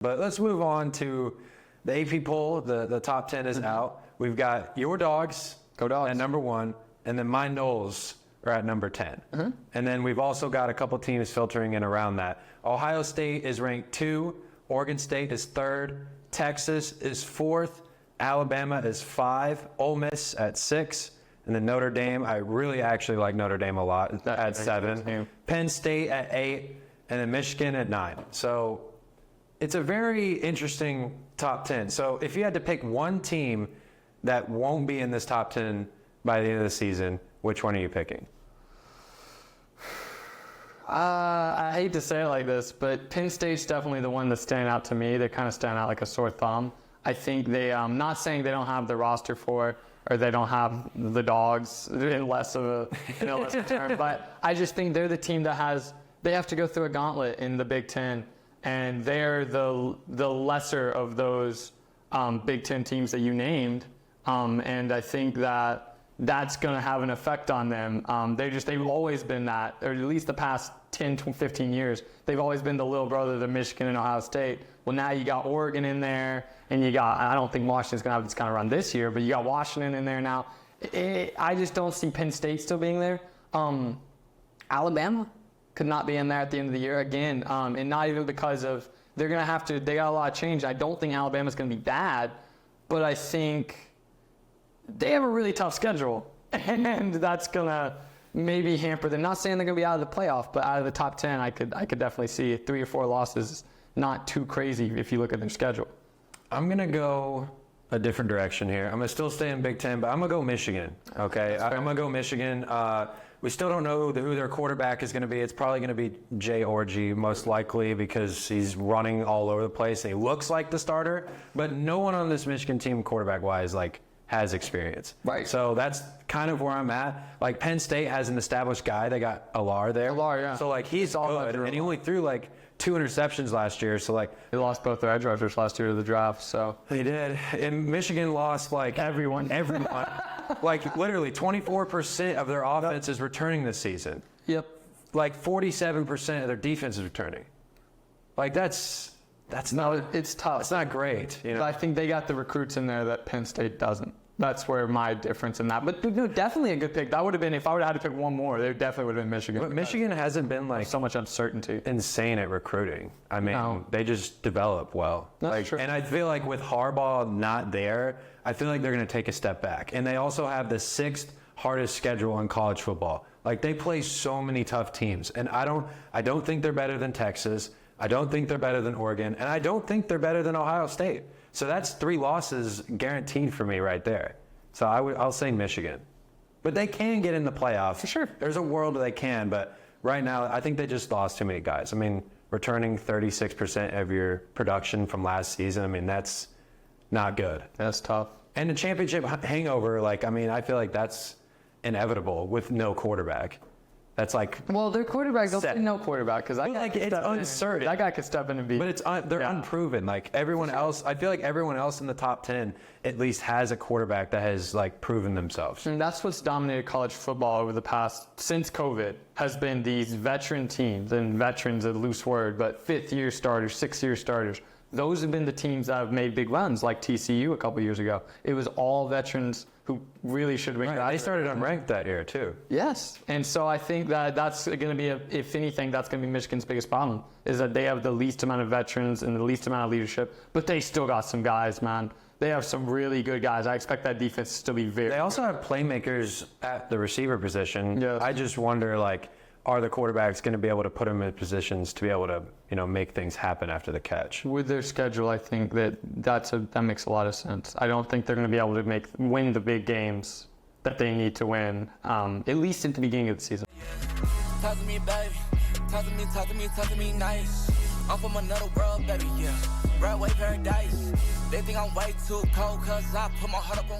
But let's move on to the AP poll. The top 10 is out. We've got your Dogs, Go Dogs, at number 1, and then my Noles are at number 10. And then we've also got a couple teams filtering in around that. Ohio State is ranked 2, Oregon State is 3rd, Texas is 4th, Alabama is 5, Ole Miss at 6, and then Notre Dame, I really actually like Notre Dame a lot, at 7, Penn State at 8, and then Michigan at 9. So it's a very interesting top 10. So if you had to pick one team that won't be in this top 10 by the end of the season, which one are you picking? I hate to say it like this, but Penn State's definitely the one that's standing out to me. They're kind of standing out like a sore thumb. I think they, not saying they don't have the roster for it, or they don't have the Dogs in less of a term, but I just think they're the team that they have to go through a gauntlet in the Big Ten, and they're the lesser of those Big Ten teams that you named, and I think that's going to have an effect on them. They've always been that, or at least the past 10 to 15 years, they've always been the little brother to Michigan and Ohio State. Well, now you got Oregon in there, and I don't think Washington's going to have this kind of run this year, but you got Washington in there now. I just don't see Penn State still being there. Alabama could not be in there at the end of the year again, and not even because of, they got a lot of change. I don't think Alabama's going to be bad, but I think they have a really tough schedule, and that's going to maybe hamper them. Not saying they're going to be out of the playoff, but out of the top 10, I could definitely see 3 or 4 losses. Not too crazy if you look at their schedule. I'm going to go a different direction here. I'm going to still stay in Big Ten, but I'm going to go Michigan, okay? I'm going to go Michigan. We still don't know who their quarterback is going to be. It's probably going to be Jay Orji, most likely, because he's running all over the place. He looks like the starter, but no one on this Michigan team quarterback-wise, has experience. Right. So that's kind of where I'm at. Penn State has an established guy. They got Alar there. Alar, yeah. So, he's all good, and he only threw, 2 interceptions last year. So, they lost both their edge rushers last year to the draft, so. They did. And Michigan lost, everyone. Literally 24% of their offense is returning this season. Yep. 47% of their defense is returning. That's no, it's tough. It's not great. But I think they got the recruits in there that Penn State doesn't. That's where my difference in that. But no, definitely a good pick. That would have been, if I would have had to pick one more, there definitely would have been Michigan. But Michigan hasn't been so much uncertainty. Insane at recruiting. I mean, They just develop well. That's true. And I feel like with Harbaugh not there, I feel like they're going to take a step back. And they also have the 6th hardest schedule in college football. They play so many tough teams. And I don't think they're better than Texas. I don't think they're better than Oregon. And I don't think they're better than Ohio State. So that's 3 losses guaranteed for me right there. So I'll say Michigan. But they can get in the playoffs. For sure. There's a world where they can, but right now I think they just lost too many guys. I mean, returning 36% of your production from last season, that's not good. That's tough. And the championship hangover, I feel like that's inevitable with no quarterback. That's well, their quarterback, they'll say no quarterback, because it's uncertain. That guy could step in and beat. But they're unproven. Everyone else, I feel like everyone else in the top 10 at least has a quarterback that has proven themselves. And that's what's dominated college football over the past, since COVID, has been these veteran teams, and veterans a loose word, but 5th-year starters, 6th-year starters. Those have been the teams that have made big runs, like TCU a couple years ago. It was all veterans who really should have been. Right. They started unranked that year too. Yes, and so I think that's going to be, if anything, that's going to be Michigan's biggest problem, is that they have the least amount of veterans and the least amount of leadership, but they still got some guys, man. They have some really good guys. I expect that defense to still be very. They also have playmakers at the receiver position. Yes. I just wonder, are the quarterbacks going to be able to put them in positions to be able to, make things happen after the catch? With their schedule, I think that makes a lot of sense. I don't think they're going to be able to win the big games that they need to win, at least at the beginning of the season. Talk to me, baby. Talk to me nice. I'm from another world, baby, yeah. Broadway paradise. They think I'm way too cold, cause I put my heart up on